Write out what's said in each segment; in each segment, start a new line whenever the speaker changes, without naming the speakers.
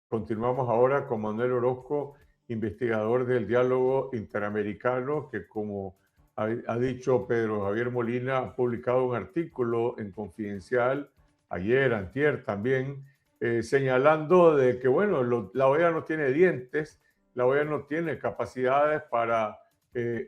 Continuamos ahora con Manuel Orozco, investigador del diálogo interamericano, que como ha dicho Pedro Javier Molina, ha publicado un artículo en Confidencial ayer, antier también, señalando de que, bueno, la OEA no tiene dientes, la OEA no tiene capacidades para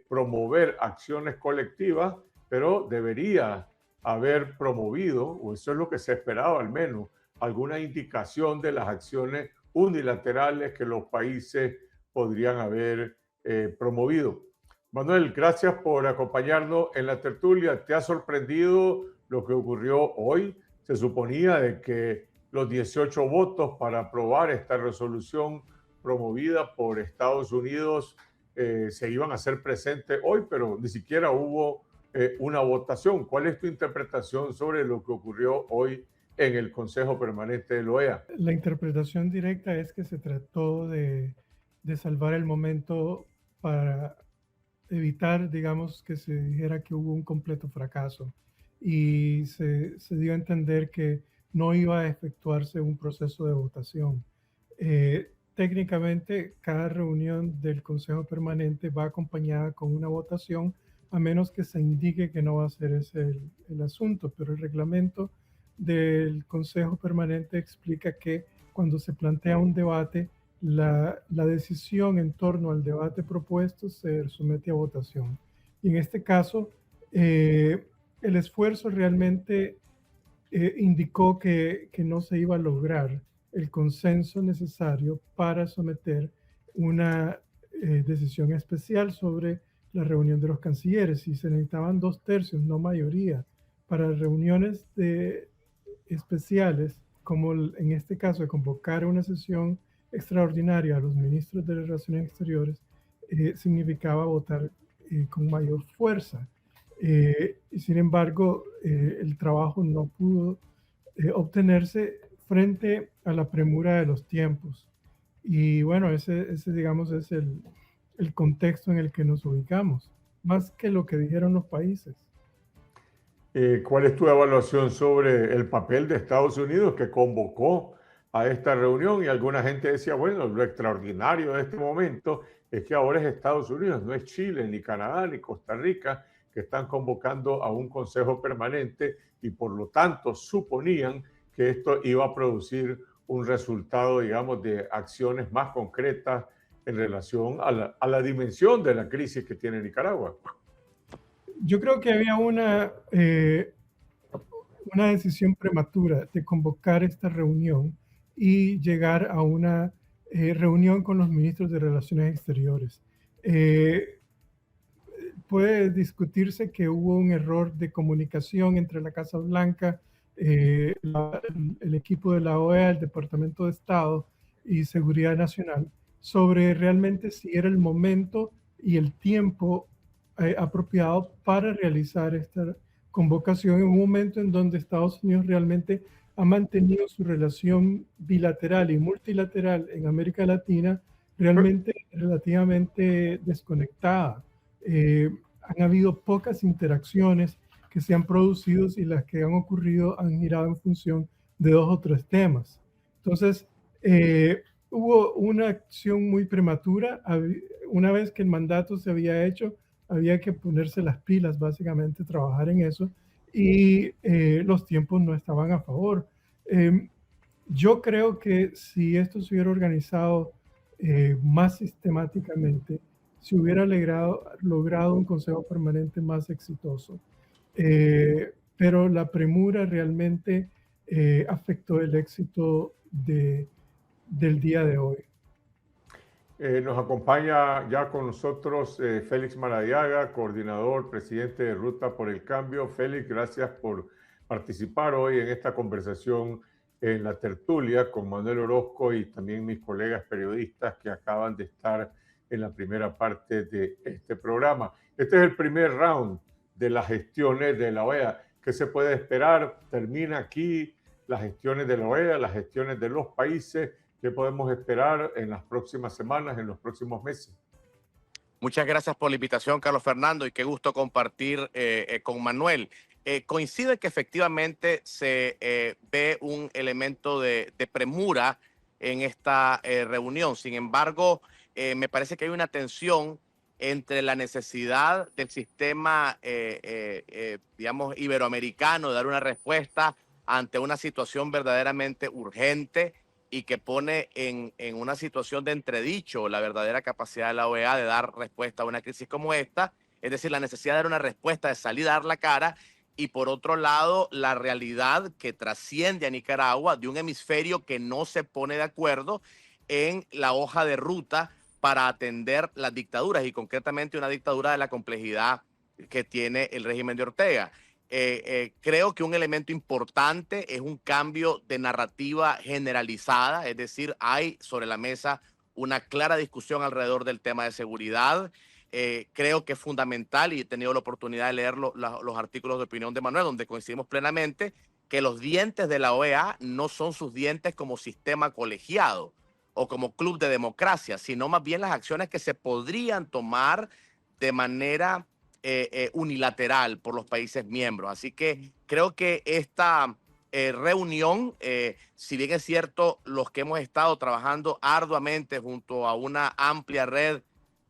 promover acciones colectivas, pero debería haber promovido, o eso es lo que se esperaba al menos, alguna indicación de las acciones unilaterales que los países podrían haber promovido. Manuel, gracias por acompañarnos en la tertulia. ¿Te ha sorprendido lo que ocurrió hoy? Se suponía de que los 18 votos para aprobar esta resolución promovida por Estados Unidos se iban a hacer presentes hoy, pero ni siquiera hubo una votación. ¿Cuál es tu interpretación sobre lo que ocurrió hoy en el Consejo Permanente de la OEA?
La interpretación directa es que se trató de salvar el momento para evitar, digamos, que se dijera que hubo un completo fracaso y se dio a entender que no iba a efectuarse un proceso de votación. Técnicamente, cada reunión del Consejo Permanente va acompañada con una votación, a menos que se indique que no va a ser ese el asunto, pero el reglamento del Consejo Permanente explica que cuando se plantea un debate, la decisión en torno al debate propuesto se somete a votación. Y en este caso, eh, el esfuerzo realmente indicó que no se iba a lograr el consenso necesario para someter una decisión especial sobre la reunión de los cancilleres. Y se necesitaban 2/3, no mayoría, para reuniones especiales, como en este caso de convocar una sesión extraordinaria a los ministros de Relaciones Exteriores, significaba votar con mayor fuerza. Y sin embargo, el trabajo no pudo obtenerse frente a la premura de los tiempos. Y bueno, ese digamos, es el contexto en el que nos ubicamos, más que lo que dijeron los países.
¿Cuál es tu evaluación sobre el papel de Estados Unidos que convocó a esta reunión? Y alguna gente decía, bueno, lo extraordinario de este momento es que ahora es Estados Unidos, no es Chile, ni Canadá, ni Costa Rica, que están convocando a un consejo permanente y por lo tanto suponían que esto iba a producir un resultado, digamos, de acciones más concretas en relación a la dimensión de la crisis que tiene Nicaragua.
Yo creo que había una decisión prematura de convocar esta reunión y llegar a una reunión con los ministros de Relaciones Exteriores. Eh, Puede discutirse que hubo un error de comunicación entre la Casa Blanca, el equipo de la OEA, el Departamento de Estado y Seguridad Nacional, sobre realmente si era el momento y el tiempo apropiado para realizar esta convocación en un momento en donde Estados Unidos realmente ha mantenido su relación bilateral y multilateral en América Latina realmente relativamente desconectada. Han habido pocas interacciones que se han producido y las que han ocurrido han girado en función de 2 o 3 temas. Entonces, hubo una acción muy prematura. Una vez que el mandato se había hecho, había que ponerse las pilas, básicamente, trabajar en eso, y los tiempos no estaban a favor. Eh, yo creo que si esto se hubiera organizado más sistemáticamente, se hubiera logrado un consejo permanente más exitoso. Pero la premura realmente afectó el éxito del día de hoy.
Nos acompaña ya con nosotros Félix Maradiaga, coordinador, presidente de Ruta por el Cambio. Félix, gracias por participar hoy en esta conversación en la tertulia con Manuel Orozco y también mis colegas periodistas que acaban de estar en la primera parte de este programa. Este es el primer round de las gestiones de la OEA. ¿Qué se puede esperar? Termina aquí las gestiones de la OEA, las gestiones de los países. ¿Qué podemos esperar en las próximas semanas, en los próximos meses?
Muchas gracias por la invitación, Carlos Fernando, y qué gusto compartir con Manuel. Coincide que efectivamente se ve un elemento de premura en esta reunión. Sin embargo, me parece que hay una tensión entre la necesidad del sistema, digamos, iberoamericano de dar una respuesta ante una situación verdaderamente urgente y que pone en una situación de entredicho la verdadera capacidad de la OEA de dar respuesta a una crisis como esta, es decir, la necesidad de dar una respuesta, de salir a dar la cara, y por otro lado, la realidad que trasciende a Nicaragua de un hemisferio que no se pone de acuerdo en la hoja de ruta para atender las dictaduras y concretamente una dictadura de la complejidad que tiene el régimen de Ortega. Creo que un elemento importante es un cambio de narrativa generalizada, es decir, hay sobre la mesa una clara discusión alrededor del tema de seguridad. Creo que es fundamental, y he tenido la oportunidad de leer los artículos de opinión de Manuel, donde coincidimos plenamente, que los dientes de la OEA no son sus dientes como sistema colegiado o como club de democracia, sino más bien las acciones que se podrían tomar de manera unilateral por los países miembros. Así que creo que esta reunión, si bien es cierto, los que hemos estado trabajando arduamente junto a una amplia red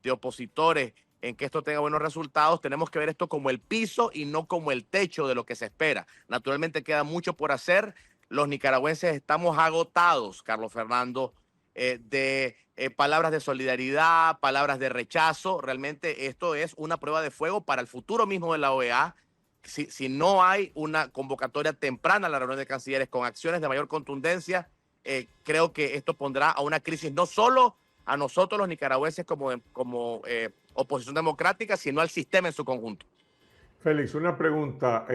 de opositores en que esto tenga buenos resultados, tenemos que ver esto como el piso y no como el techo de lo que se espera. Naturalmente queda mucho por hacer. Los nicaragüenses estamos agotados, Carlos Fernando, de palabras de solidaridad, palabras de rechazo. Realmente esto es una prueba de fuego para el futuro mismo de la OEA. Si no hay una convocatoria temprana a la reunión de cancilleres con acciones de mayor contundencia, creo que esto pondrá a una crisis no solo a nosotros los nicaragüenses como oposición democrática, sino al sistema en su conjunto.
Félix, una pregunta.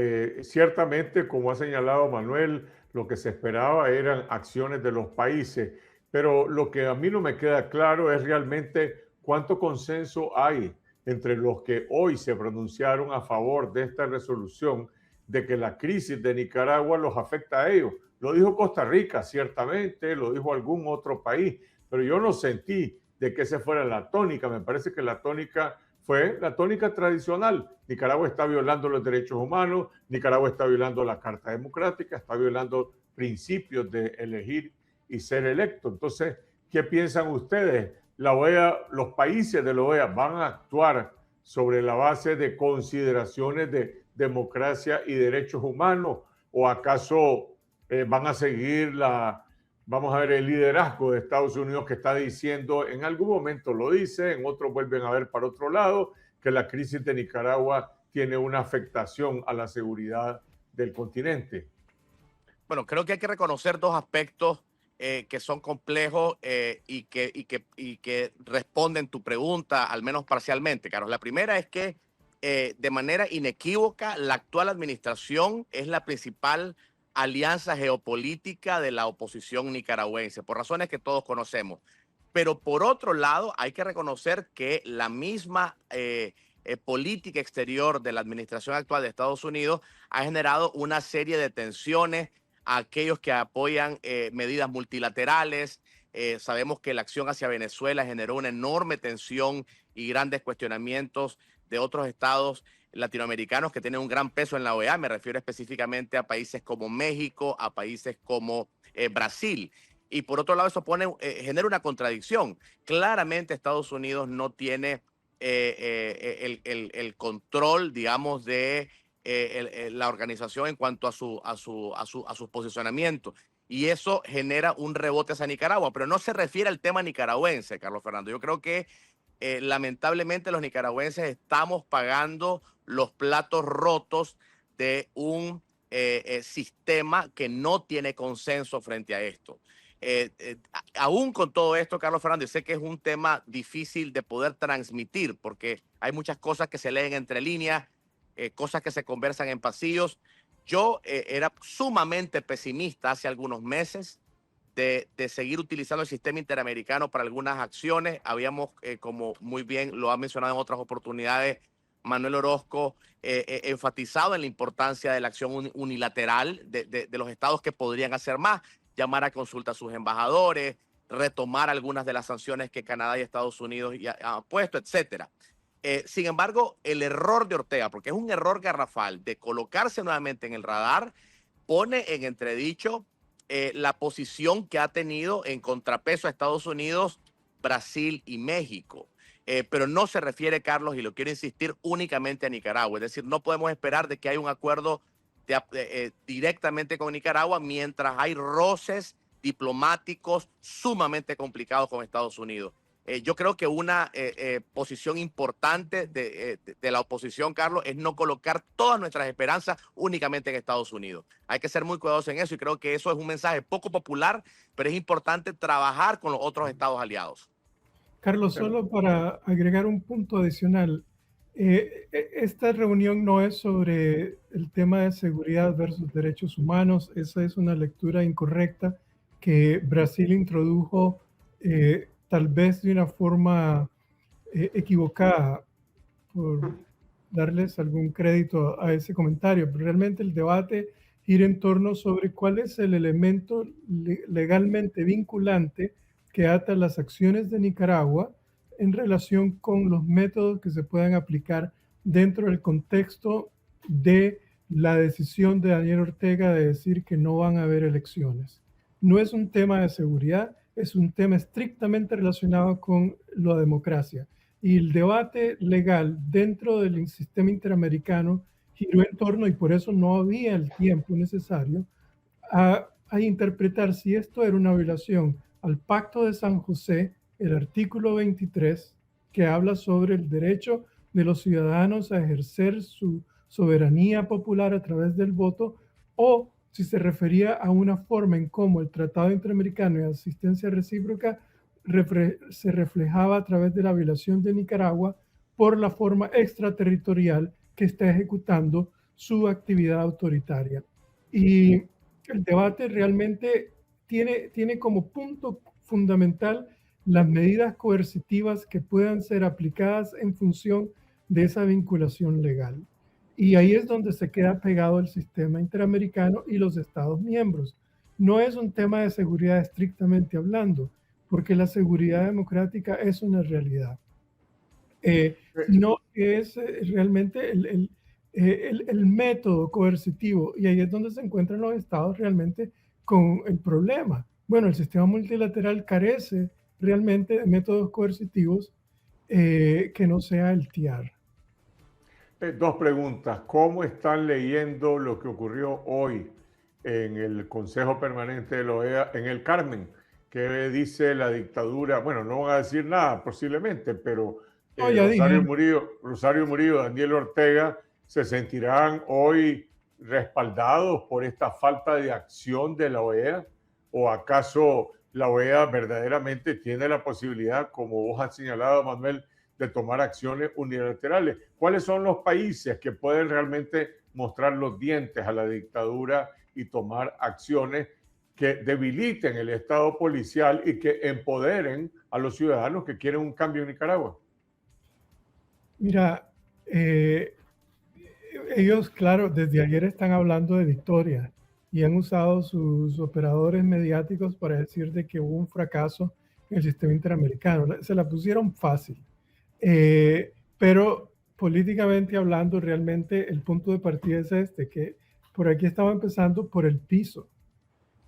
Ciertamente, como ha señalado Manuel, lo que se esperaba eran acciones de los países, pero lo que a mí no me queda claro es realmente cuánto consenso hay entre los que hoy se pronunciaron a favor de esta resolución de que la crisis de Nicaragua los afecta a ellos. Lo dijo Costa Rica, ciertamente, lo dijo algún otro país, pero yo no sentí de que esa fuera la tónica. Me parece que la tónica fue la tónica tradicional. Nicaragua está violando los derechos humanos, Nicaragua está violando la Carta Democrática, está violando principios de elegir y ser electo. Entonces, ¿qué piensan ustedes? La OEA, los países de la OEA van a actuar sobre la base de consideraciones de democracia y derechos humanos, o acaso van a seguir vamos a ver, el liderazgo de Estados Unidos, que está diciendo, en algún momento lo dice, en otros vuelven a ver para otro lado, que la crisis de Nicaragua tiene una afectación a la seguridad del continente?
Bueno, creo que hay que reconocer dos aspectos que son complejos y que responden tu pregunta, al menos parcialmente, Carlos. La primera es que de manera inequívoca la actual administración es la principal alianza geopolítica de la oposición nicaragüense, por razones que todos conocemos. Pero por otro lado, hay que reconocer que la misma política exterior de la administración actual de Estados Unidos ha generado una serie de tensiones a aquellos que apoyan medidas multilaterales. Sabemos que la acción hacia Venezuela generó una enorme tensión y grandes cuestionamientos de otros estados latinoamericanos que tienen un gran peso en la OEA. Me refiero específicamente a países como México, a países como Brasil. Y por otro lado, eso genera una contradicción. Claramente Estados Unidos no tiene el control, digamos, de la organización en cuanto a sus posicionamientos. Y eso genera un rebote hacia Nicaragua, pero no se refiere al tema nicaragüense, Carlos Fernando. Yo creo que lamentablemente los nicaragüenses estamos pagando los platos rotos de un sistema que no tiene consenso frente a esto. Aún con todo esto, Carlos Fernando, sé que es un tema difícil de poder transmitir porque hay muchas cosas que se leen entre líneas, cosas que se conversan en pasillos. Yo era sumamente pesimista hace algunos meses de seguir utilizando el sistema interamericano para algunas acciones. Habíamos, como muy bien lo ha mencionado en otras oportunidades, Manuel Orozco, enfatizado en la importancia de la acción unilateral de los estados que podrían hacer más, llamar a consulta a sus embajadores, retomar algunas de las sanciones que Canadá y Estados Unidos ya han puesto, etcétera. Sin embargo, el error de Ortega, porque es un error garrafal de colocarse nuevamente en el radar, pone en entredicho la posición que ha tenido en contrapeso a Estados Unidos, Brasil y México. Pero no se refiere, Carlos, y lo quiero insistir, únicamente a Nicaragua. Es decir, no podemos esperar de que haya un acuerdo directamente con Nicaragua mientras hay roces diplomáticos sumamente complicados con Estados Unidos. Yo creo que una posición importante de la oposición, Carlos, es no colocar todas nuestras esperanzas únicamente en Estados Unidos. Hay que ser muy cuidadosos en eso y creo que eso es un mensaje poco popular, pero es importante trabajar con los otros estados aliados.
Carlos, solo para agregar un punto adicional, esta reunión no es sobre el tema de seguridad versus derechos humanos. Esa es una lectura incorrecta que Brasil introdujo tal vez de una forma equivocada, por darles algún crédito a ese comentario, pero realmente el debate gira en torno sobre cuál es el elemento legalmente vinculante que ata las acciones de Nicaragua en relación con los métodos que se puedan aplicar dentro del contexto de la decisión de Daniel Ortega de decir que no van a haber elecciones. No es un tema de seguridad, es un tema estrictamente relacionado con la democracia. Y el debate legal dentro del sistema interamericano giró en torno, y por eso no había el tiempo necesario, a interpretar si esto era una violación al Pacto de San José, el artículo 23, que habla sobre el derecho de los ciudadanos a ejercer su soberanía popular a través del voto, o si se refería a una forma en cómo el Tratado Interamericano de Asistencia Recíproca se reflejaba a través de la violación de Nicaragua por la forma extraterritorial que está ejecutando su actividad autoritaria. Y el debate realmente tiene como punto fundamental las medidas coercitivas que puedan ser aplicadas en función de esa vinculación legal. Y ahí es donde se queda pegado el sistema interamericano y los Estados miembros. No es un tema de seguridad estrictamente hablando, porque la seguridad democrática es una realidad, sino que es realmente el método coercitivo, y ahí es donde se encuentran los estados realmente con el problema. Bueno, el sistema multilateral carece realmente de métodos coercitivos que no sea el TIAR.
Dos preguntas. ¿Cómo están leyendo lo que ocurrió hoy en el Consejo Permanente de la OEA en el Carmen? ¿Qué dice la dictadura? Bueno, no van a decir nada posiblemente, pero Rosario Murillo, Daniel Ortega, ¿se sentirán hoy respaldados por esta falta de acción de la OEA? ¿O acaso la OEA verdaderamente tiene la posibilidad, como vos has señalado, Manuel, de tomar acciones unilaterales? ¿Cuáles son los países que pueden realmente mostrar los dientes a la dictadura y tomar acciones que debiliten el Estado policial y que empoderen a los ciudadanos que quieren un cambio en Nicaragua?
Mira, ellos, claro, desde ayer están hablando de victoria y han usado sus operadores mediáticos para decir de que hubo un fracaso en el sistema interamericano. Se la pusieron fácil. Pero políticamente hablando, realmente el punto de partida es este, que por aquí estaba empezando por el piso.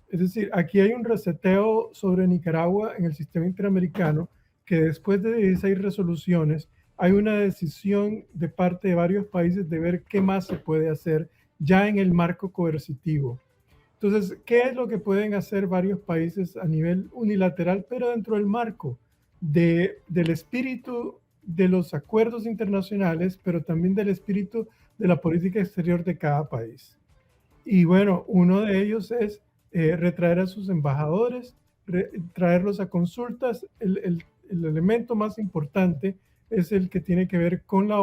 Es decir, aquí hay un reseteo sobre Nicaragua en el sistema interamericano que después de 16 resoluciones hay una decisión de parte de varios países de ver qué más se puede hacer ya en el marco coercitivo. Entonces, ¿qué es lo que pueden hacer varios países a nivel unilateral, pero dentro del marco del espíritu de los acuerdos internacionales, pero también del espíritu de la política exterior de cada país? Y bueno, uno de ellos es retraer a sus embajadores, traerlos a consultas. El elemento más importante es el que tiene que ver con la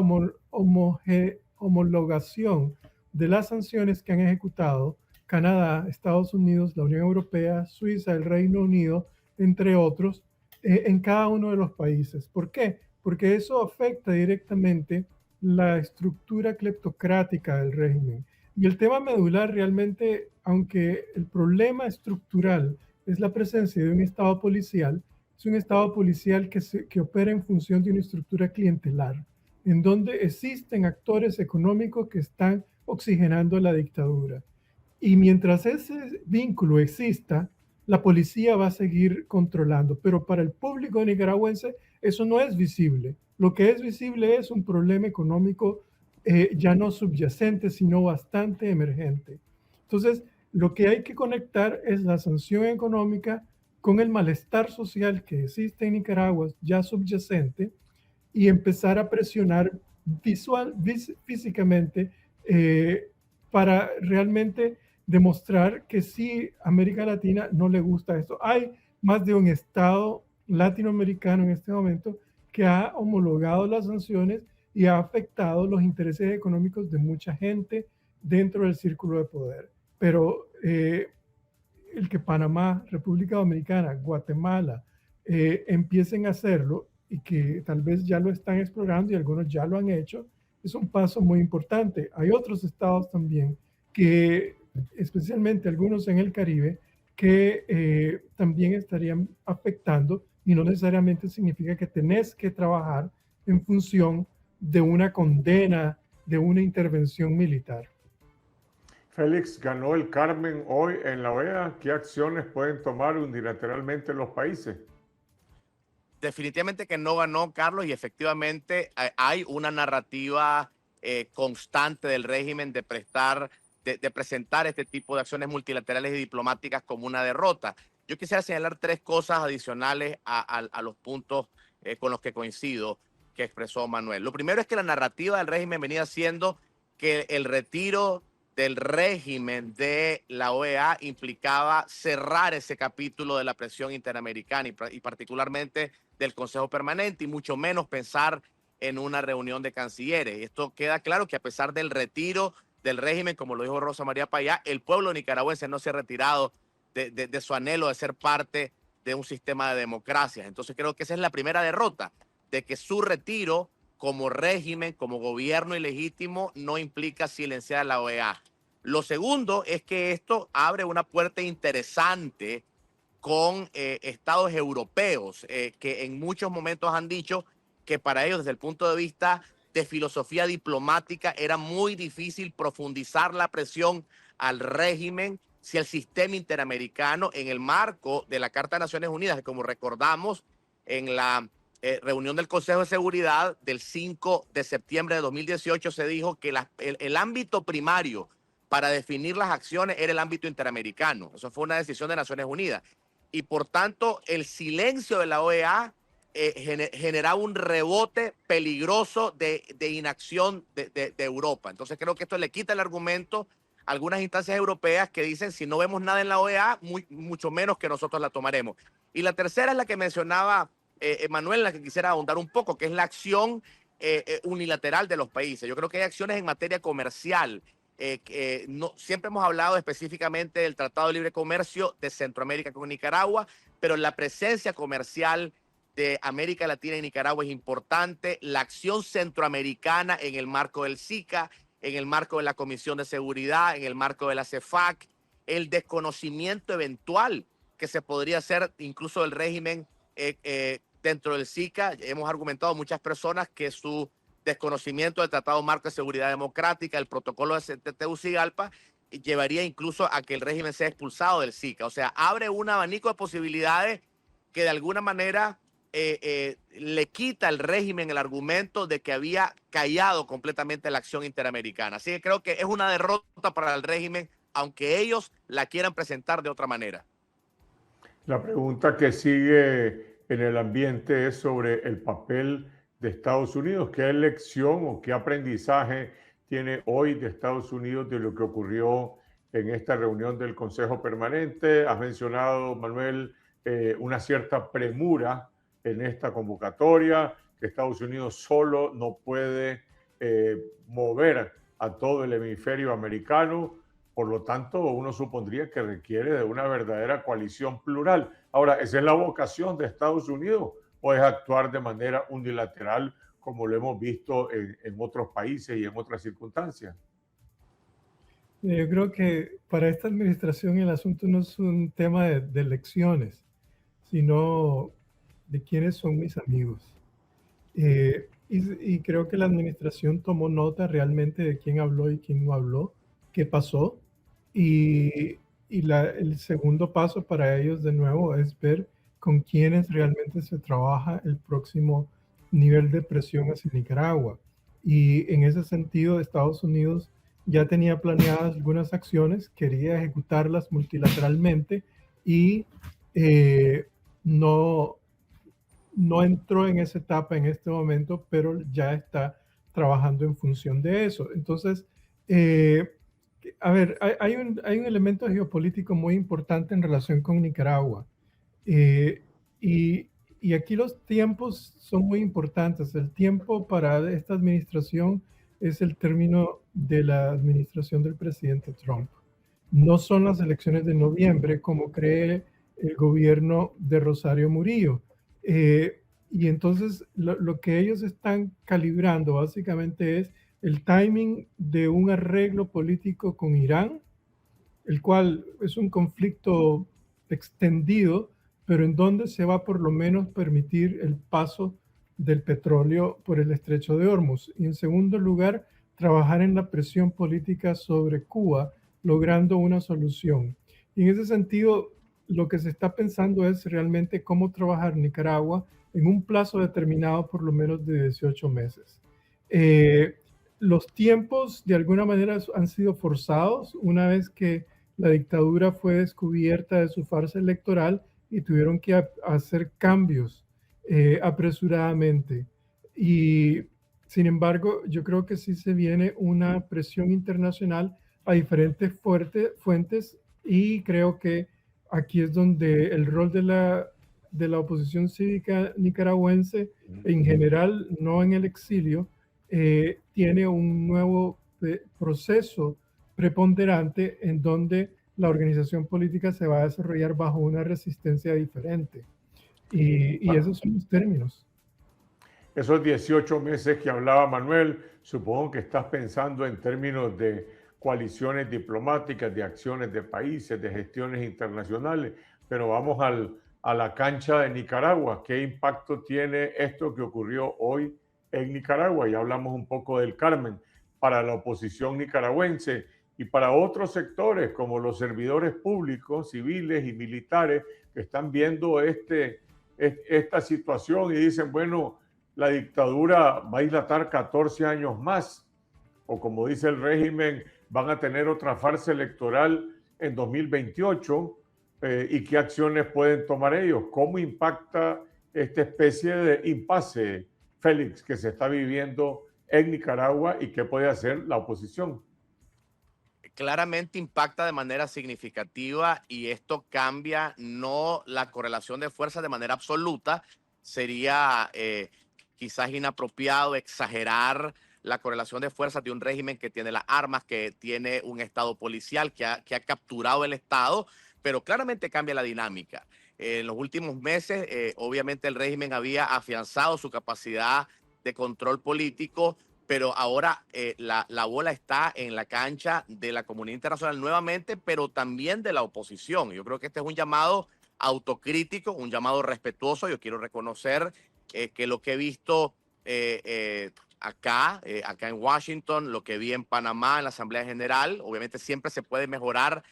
homologación de las sanciones que han ejecutado Canadá, Estados Unidos, la Unión Europea, Suiza, el Reino Unido, entre otros, en cada uno de los países. ¿Por qué? Porque eso afecta directamente la estructura cleptocrática del régimen. Y el tema medular realmente, aunque el problema estructural es la presencia de un Estado policial, es un Estado policial que opera en función de una estructura clientelar, en donde existen actores económicos que están oxigenando la dictadura. Y mientras ese vínculo exista, la policía va a seguir controlando, pero para el público nicaragüense eso no es visible. Lo que es visible es un problema económico ya no subyacente, sino bastante emergente. Entonces, lo que hay que conectar es la sanción económica con el malestar social que existe en Nicaragua, ya subyacente, y empezar a presionar físicamente para realmente demostrar que sí, América Latina no le gusta esto. Hay más de un estado latinoamericano en este momento que ha homologado las sanciones y ha afectado los intereses económicos de mucha gente dentro del círculo de poder. Pero el que Panamá, República Dominicana, Guatemala empiecen a hacerlo y que tal vez ya lo están explorando y algunos ya lo han hecho, es un paso muy importante. Hay otros estados también que, especialmente algunos en el Caribe, que también estarían afectando y no necesariamente significa que tenés que trabajar en función de una condena, de una intervención militar.
Félix, ganó el Carmen hoy en la OEA. ¿Qué acciones pueden tomar unilateralmente los países?
Definitivamente que no ganó, Carlos, y efectivamente hay una narrativa constante del régimen de presentar este tipo de acciones multilaterales y diplomáticas como una derrota. Yo quisiera señalar tres cosas adicionales a los puntos con los que coincido que expresó Manuel. Lo primero es que la narrativa del régimen venía siendo que el retiro del régimen de la OEA implicaba cerrar ese capítulo de la presión interamericana y particularmente del Consejo Permanente, y mucho menos pensar en una reunión de cancilleres. Esto queda claro que a pesar del retiro del régimen, como lo dijo Rosa María Payá, el pueblo nicaragüense no se ha retirado de su anhelo de ser parte de un sistema de democracia. Entonces creo que esa es la primera derrota, de que su retiro como régimen, como gobierno ilegítimo, no implica silenciar a la OEA. Lo segundo es que esto abre una puerta interesante con estados europeos que en muchos momentos han dicho que para ellos, desde el punto de vista de filosofía diplomática, era muy difícil profundizar la presión al régimen si el sistema interamericano, en el marco de la Carta de Naciones Unidas, que como recordamos en la reunión del Consejo de Seguridad del 5 de septiembre de 2018, se dijo que el ámbito primario para definir las acciones era el ámbito interamericano. Eso fue una decisión de Naciones Unidas. Y por tanto, el silencio de la OEA generaba un rebote peligroso de inacción de Europa. Entonces creo que esto le quita el argumento a algunas instancias europeas que dicen si no vemos nada en la OEA, mucho menos que nosotros la tomaremos. Y la tercera es la que mencionaba Manuel, la que quisiera ahondar un poco, que es la acción unilateral de los países. Yo creo que hay acciones en materia comercial. No, siempre hemos hablado específicamente del Tratado de Libre Comercio de Centroamérica con Nicaragua, pero la presencia comercial de América Latina y Nicaragua es importante. La acción centroamericana en el marco del SICA, en el marco de la Comisión de Seguridad, en el marco de la CEFAC, el desconocimiento eventual que se podría hacer incluso del régimen dentro del SICA. Hemos argumentado muchas personas que su desconocimiento del Tratado Marco de Seguridad Democrática, el protocolo de Tegucigalpa, llevaría incluso a que el régimen sea expulsado del SICA. O sea, abre un abanico de posibilidades que de alguna manera le quita al régimen el argumento de que había callado completamente la acción interamericana. Así que creo que es una derrota para el régimen, aunque ellos la quieran presentar de otra manera.
La pregunta que sigue en el ambiente es sobre el papel de Estados Unidos. ¿Qué lección o qué aprendizaje tiene hoy de Estados Unidos de lo que ocurrió en esta reunión del Consejo Permanente? Has mencionado, Manuel, una cierta premura en esta convocatoria, que Estados Unidos solo no puede mover a todo el hemisferio americano. Por lo tanto, uno supondría que requiere de una verdadera coalición plural. Ahora, ¿esa es la vocación de Estados Unidos o es actuar de manera unilateral como lo hemos visto en otros países y en otras circunstancias?
Yo creo que para esta administración el asunto no es un tema de elecciones, sino de quiénes son mis amigos. Y creo que la administración tomó nota realmente de quién habló y quién no habló, qué pasó. El segundo paso para ellos de nuevo es ver con quiénes realmente se trabaja el próximo nivel de presión hacia Nicaragua. Y en ese sentido, Estados Unidos ya tenía planeadas algunas acciones, quería ejecutarlas multilateralmente y no, no entró en esa etapa en este momento, pero ya está trabajando en función de eso. Entonces, a ver, hay un elemento geopolítico muy importante en relación con Nicaragua. Eh, y, y aquí los tiempos son muy importantes. El tiempo para esta administración es el término de la administración del presidente Trump. No son las elecciones de noviembre como cree el gobierno de Rosario Murillo. Y entonces lo que ellos están calibrando básicamente es el timing de un arreglo político con Irán, el cual es un conflicto extendido, pero en donde se va por lo menos permitir el paso del petróleo por el estrecho de Hormuz. Y en segundo lugar, trabajar en la presión política sobre Cuba, logrando una solución. Y en ese sentido, lo que se está pensando es realmente cómo trabajar Nicaragua en un plazo determinado por lo menos de 18 meses. Los tiempos de alguna manera han sido forzados una vez que la dictadura fue descubierta de su farsa electoral y tuvieron que hacer cambios apresuradamente. Y sin embargo, yo creo que sí se viene una presión internacional a diferentes fuentes y creo que aquí es donde el rol de la oposición cívica nicaragüense en general, no en el exilio, tiene un nuevo proceso preponderante en donde la organización política se va a desarrollar bajo una resistencia diferente. Y esos son los términos.
Esos 18 meses que hablaba Manuel, supongo que estás pensando en términos de coaliciones diplomáticas, de acciones de países, de gestiones internacionales, pero vamos a la cancha de Nicaragua. ¿Qué impacto tiene esto que ocurrió hoy en Nicaragua? Ya hablamos un poco del Carmen, para la oposición nicaragüense y para otros sectores como los servidores públicos, civiles y militares que están viendo esta situación y dicen, bueno, la dictadura va a dilatar 14 años más, o como dice el régimen, van a tener otra farsa electoral en 2028, y qué acciones pueden tomar ellos. ¿Cómo impacta esta especie de impasse, Félix, que se está viviendo en Nicaragua y qué puede hacer la oposición?
Claramente impacta de manera significativa y esto cambia no la correlación de fuerzas de manera absoluta. Sería quizás inapropiado exagerar la correlación de fuerzas de un régimen que tiene las armas, que tiene un estado policial, que ha capturado el estado, pero claramente cambia la dinámica. En los últimos meses, obviamente el régimen había afianzado su capacidad de control político, pero ahora la bola está en la cancha de la comunidad internacional nuevamente, pero también de la oposición. Yo creo que este es un llamado autocrítico, un llamado respetuoso. Yo quiero reconocer que lo que he visto acá en Washington, lo que vi en Panamá, en la Asamblea General, obviamente siempre se puede mejorar,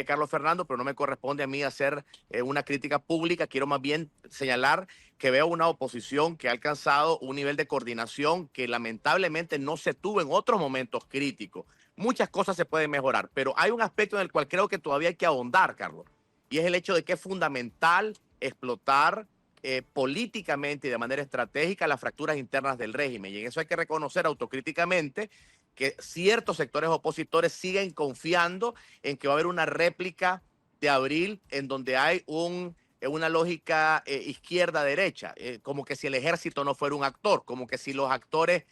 Carlos Fernando, pero no me corresponde a mí hacer una crítica pública. Quiero más bien señalar que veo una oposición que ha alcanzado un nivel de coordinación que lamentablemente no se tuvo en otros momentos críticos. Muchas cosas se pueden mejorar, pero hay un aspecto en el cual creo que todavía hay que ahondar, Carlos, y es el hecho de que es fundamental explotar políticamente y de manera estratégica las fracturas internas del régimen. Y en eso hay que reconocer autocríticamente que ciertos sectores opositores siguen confiando en que va a haber una réplica de abril en donde hay una lógica izquierda-derecha, como que si el ejército no fuera un actor, como que si los actores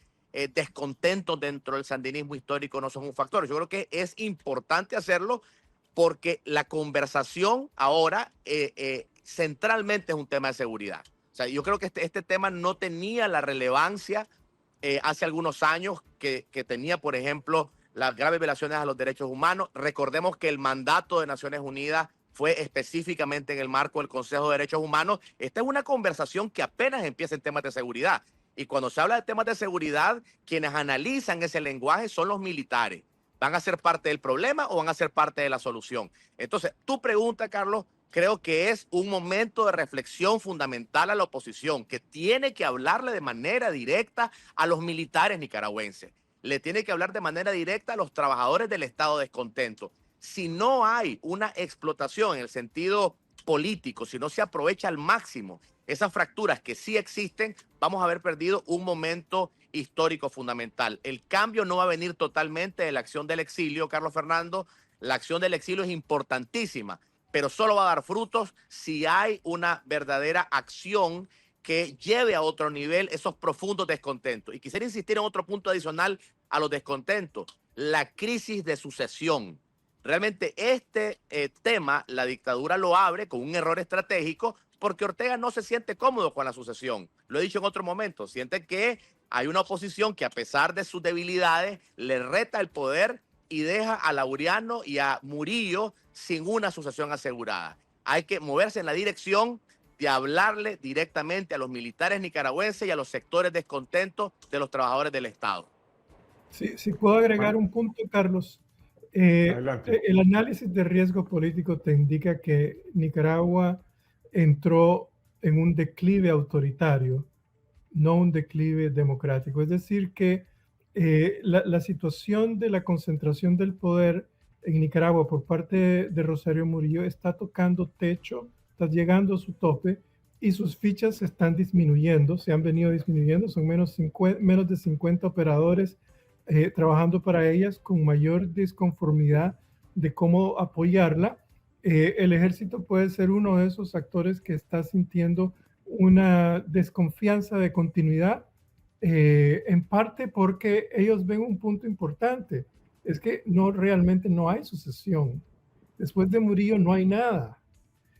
descontentos dentro del sandinismo histórico no son un factor. Yo creo que es importante hacerlo porque la conversación ahora centralmente es un tema de seguridad. O sea, yo creo que este tema no tenía la relevancia hace algunos años que tenía, por ejemplo, las graves violaciones a los derechos humanos. Recordemos que el mandato de Naciones Unidas fue específicamente en el marco del Consejo de Derechos Humanos. Esta es una conversación que apenas empieza en temas de seguridad. Y cuando se habla de temas de seguridad, quienes analizan ese lenguaje son los militares. ¿Van a ser parte del problema o van a ser parte de la solución? Entonces, tu pregunta, Carlos, creo que es un momento de reflexión fundamental a la oposición, que tiene que hablarle de manera directa a los militares nicaragüenses. Le tiene que hablar de manera directa a los trabajadores del estado descontento. Si no hay una explotación en el sentido político, si no se aprovecha al máximo esas fracturas que sí existen, vamos a haber perdido un momento histórico fundamental. El cambio no va a venir totalmente de la acción del exilio, Carlos Fernando. La acción del exilio es importantísima, pero solo va a dar frutos si hay una verdadera acción que lleve a otro nivel esos profundos descontentos. Y quisiera insistir en otro punto adicional a los descontentos, la crisis de sucesión. Realmente este tema, la dictadura lo abre con un error estratégico porque Ortega no se siente cómodo con la sucesión. Lo he dicho en otro momento, siente que hay una oposición que a pesar de sus debilidades le reta el poder y deja a Laureano y a Murillo sin una sucesión asegurada. Hay que moverse en la dirección de hablarle directamente a los militares nicaragüenses y a los sectores descontentos de los trabajadores del Estado.
Sí, si puedo agregar
Bueno,
un punto, Carlos.
adelante.
El análisis de riesgo político te indica que Nicaragua entró en un declive autoritario, no un declive democrático. Es decir, que la situación de la concentración del poder en Nicaragua por parte de Rosario Murillo está tocando techo, está llegando a su tope y sus fichas se están disminuyendo, se han venido disminuyendo, son menos de 50 operadores trabajando para ellas con mayor disconformidad de cómo apoyarla. El ejército puede ser uno de esos actores que está sintiendo una desconfianza de continuidad, en parte porque ellos ven un punto importante, es que no realmente no hay sucesión. Después de Murillo no hay nada.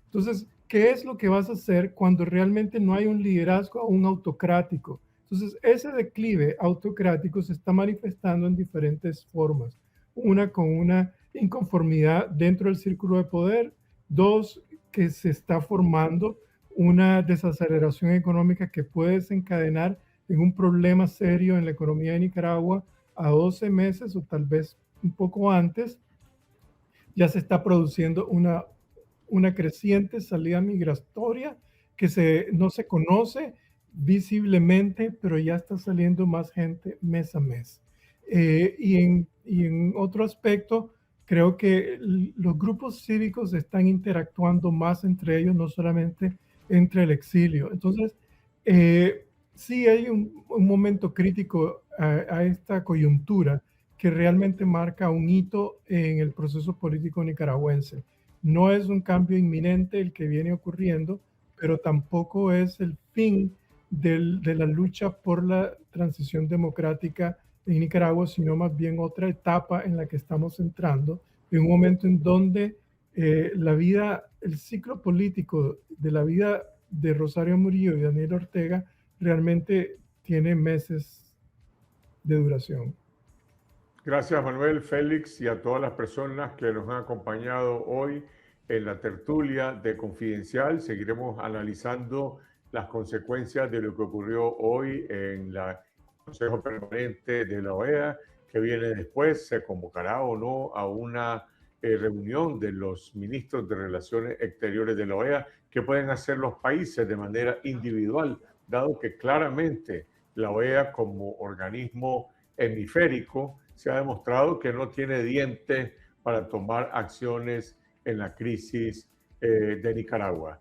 Entonces, ¿qué es lo que vas a hacer cuando realmente no hay un liderazgo aún autocrático? Entonces, ese declive autocrático se está manifestando en diferentes formas. Una, con una inconformidad dentro del círculo de poder. Dos, que se está formando una desaceleración económica que puede desencadenar en un problema serio en la economía de Nicaragua a 12 meses o tal vez un poco antes. Ya se está produciendo una creciente salida migratoria que no se conoce visiblemente, pero ya está saliendo más gente mes a mes. Y en otro aspecto, creo que los grupos cívicos están interactuando más entre ellos, no solamente entre el exilio. Entonces, sí hay un momento crítico a esta coyuntura que realmente marca un hito en el proceso político nicaragüense. No es un cambio inminente el que viene ocurriendo, pero tampoco es el fin de la lucha por la transición democrática en Nicaragua, sino más bien otra etapa en la que estamos entrando, en un momento en donde la vida, el ciclo político de la vida de Rosario Murillo y Daniel Ortega realmente tiene meses de duración.
Gracias, Manuel, Félix y a todas las personas que nos han acompañado hoy en la tertulia de Confidencial. Seguiremos analizando las consecuencias de lo que ocurrió hoy en el Consejo Permanente de la OEA, que viene después. Se convocará o no a una reunión de los ministros de Relaciones Exteriores de la OEA, que pueden hacer los países de manera individual, dado que claramente la OEA como organismo hemisférico se ha demostrado que no tiene dientes para tomar acciones en la crisis de Nicaragua.